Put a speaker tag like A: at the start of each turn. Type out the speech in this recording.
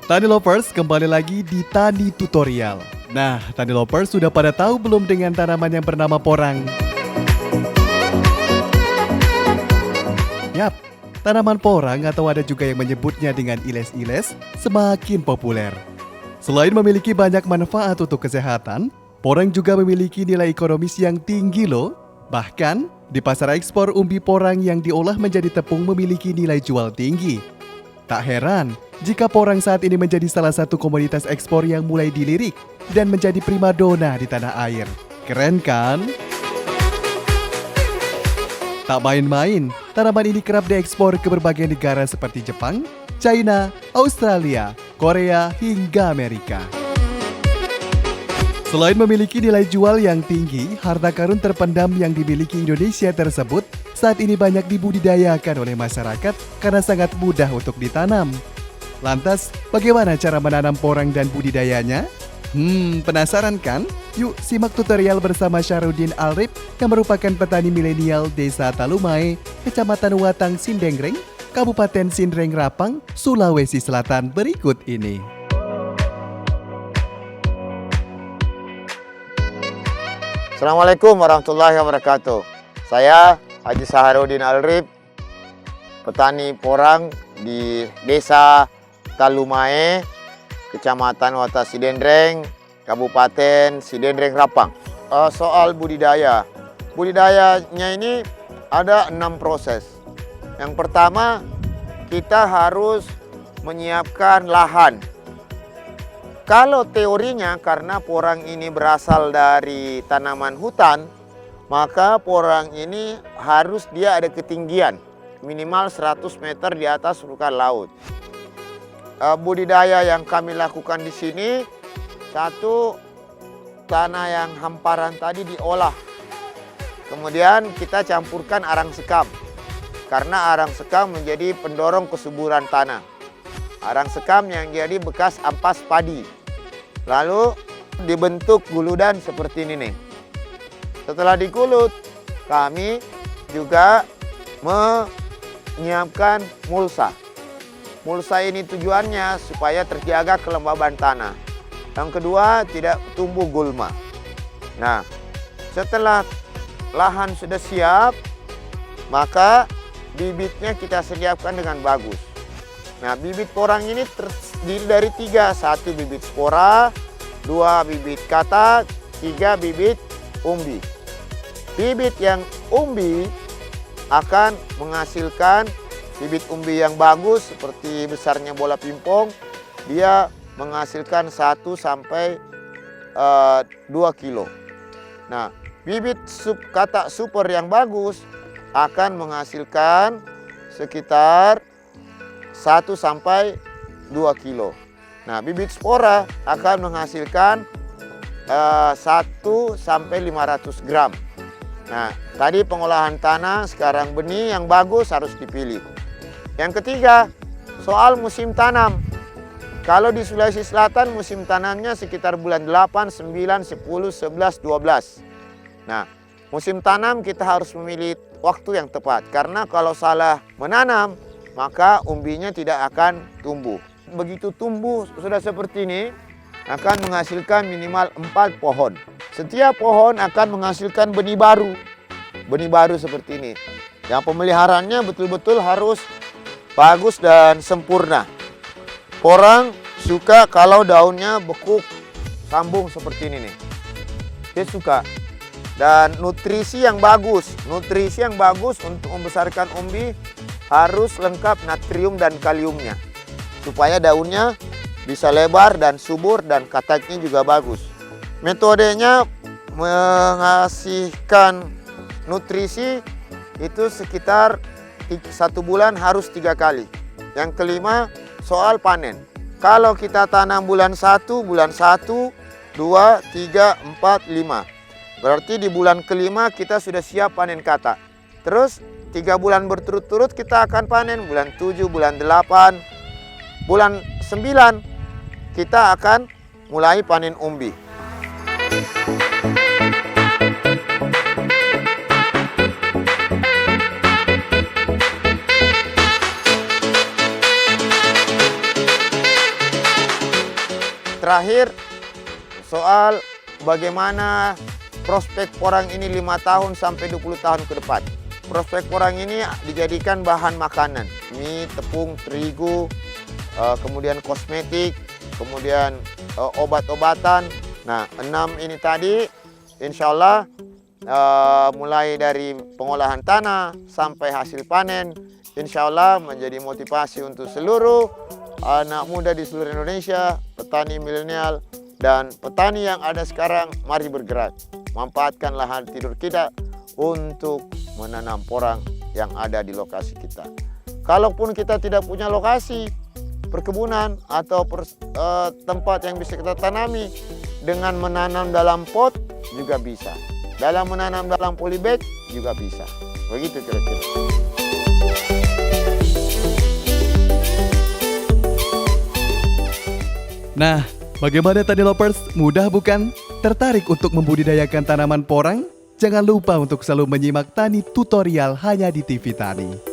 A: Tani Lovers, kembali lagi di Tani Tutorial. Nah, Tani Lovers sudah pada tahu belum dengan tanaman yang bernama porang? Yap, tanaman porang atau ada juga yang menyebutnya dengan iles-iles semakin populer. Selain memiliki banyak manfaat untuk kesehatan, porang juga memiliki nilai ekonomis yang tinggi loh. Bahkan, di pasar ekspor umbi porang yang diolah menjadi tepung memiliki nilai jual tinggi. Tak heran jika porang saat ini menjadi salah satu komoditas ekspor yang mulai dilirik dan menjadi primadona di tanah air. Keren kan? Tak main-main, tanaman ini kerap diekspor ke berbagai negara seperti Jepang, China, Australia, Korea, hingga Amerika. Selain memiliki nilai jual yang tinggi, harta karun terpendam yang dimiliki Indonesia tersebut saat ini banyak dibudidayakan oleh masyarakat karena sangat mudah untuk ditanam. Lantas, bagaimana cara menanam porang dan budidayanya? Penasaran kan? Yuk simak tutorial bersama Syarudin Alrip yang merupakan petani milenial Desa Talumae, Kecamatan Watang Sindengreng, Kabupaten Sindreng Rapang, Sulawesi Selatan berikut ini.
B: Assalamualaikum warahmatullahi wabarakatuh. Saya Haji Syarudin Alrip, petani porang di Desa Talumae, Kecamatan Watang Sindengreng, Kabupaten Sindreng Rapang. Soal budidaya. Budidayanya ini ada 6 proses. Yang pertama, kita harus menyiapkan lahan. Kalau teorinya karena porang ini berasal dari tanaman hutan, maka porang ini harus dia ada ketinggian minimal 100 meter di atas permukaan laut. Budidaya yang kami lakukan di sini, satu, tanah yang hamparan tadi diolah. Kemudian kita campurkan arang sekam, karena arang sekam menjadi pendorong kesuburan tanah. Arang sekam yang jadi bekas ampas padi. Lalu dibentuk guludan seperti ini nih. Setelah dikulut, kami juga menyiapkan mulsa. Mulsa ini tujuannya supaya terjaga kelembaban tanah. Yang kedua, tidak tumbuh gulma. Nah, setelah lahan sudah siap, maka bibitnya kita siapkan dengan bagus. Nah, bibit porang ini terdiri dari 3. 1 bibit spora, 2 bibit kata, 3 bibit umbi. Bibit yang umbi akan menghasilkan bibit umbi yang bagus seperti besarnya bola pingpong. Dia menghasilkan 1 sampai 2 kilo. Nah, bibit kata super yang bagus akan menghasilkan sekitar 1 sampai 2 kilo. Nah, bibit spora akan menghasilkan 1 sampai 500 gram. Nah, tadi pengolahan tanah, sekarang benih yang bagus harus dipilih. Yang ketiga, soal musim tanam. Kalau di Sulawesi Selatan musim tanamnya sekitar bulan 8, 9, 10, 11, 12. Nah, musim tanam kita harus memilih waktu yang tepat. Karena kalau salah menanam, maka umbinya tidak akan tumbuh. Begitu tumbuh sudah seperti ini, akan menghasilkan minimal 4 pohon. Setiap pohon akan menghasilkan benih baru. Benih baru seperti ini. Yang pemeliharaannya betul-betul harus bagus dan sempurna. Porang suka kalau daunnya bekuk, sambung seperti ini nih. Dia suka. Dan nutrisi yang bagus. Nutrisi yang bagus untuk membesarkan umbi harus lengkap natrium dan kaliumnya, supaya daunnya bisa lebar dan subur dan kataknya juga bagus. Metodenya mengasihkan nutrisi itu sekitar 1 bulan harus 3 kali. Yang kelima, soal panen. Kalau kita tanam bulan 1, 2, 3, 4, 5. Berarti di bulan kelima kita sudah siap panen kata. Terus 3 bulan berturut-turut kita akan panen. Bulan 7, bulan 8, bulan 9 kita akan mulai panen umbi. terakhir, soal bagaimana prospek porang ini 5 tahun sampai 20 tahun ke depan. Prospek porang ini dijadikan bahan makanan, mie, tepung, terigu, kemudian kosmetik, kemudian obat-obatan. Nah, 6 ini tadi insya Allah mulai dari pengolahan tanah sampai hasil panen, insya Allah menjadi motivasi untuk seluruh anak muda di seluruh Indonesia, petani milenial dan petani yang ada sekarang. Mari bergerak, manfaatkan lahan tidur kita untuk menanam porang yang ada di lokasi kita. Kalaupun kita tidak punya lokasi perkebunan atau tempat yang bisa kita tanami, dengan menanam dalam pot juga bisa. Dalam menanam dalam polybag juga bisa. Begitu kira-kira.
A: Nah, bagaimana tadi lovers? Mudah bukan? Tertarik untuk membudidayakan tanaman porang? Jangan lupa untuk selalu menyimak Tani Tutorial hanya di TV Tani.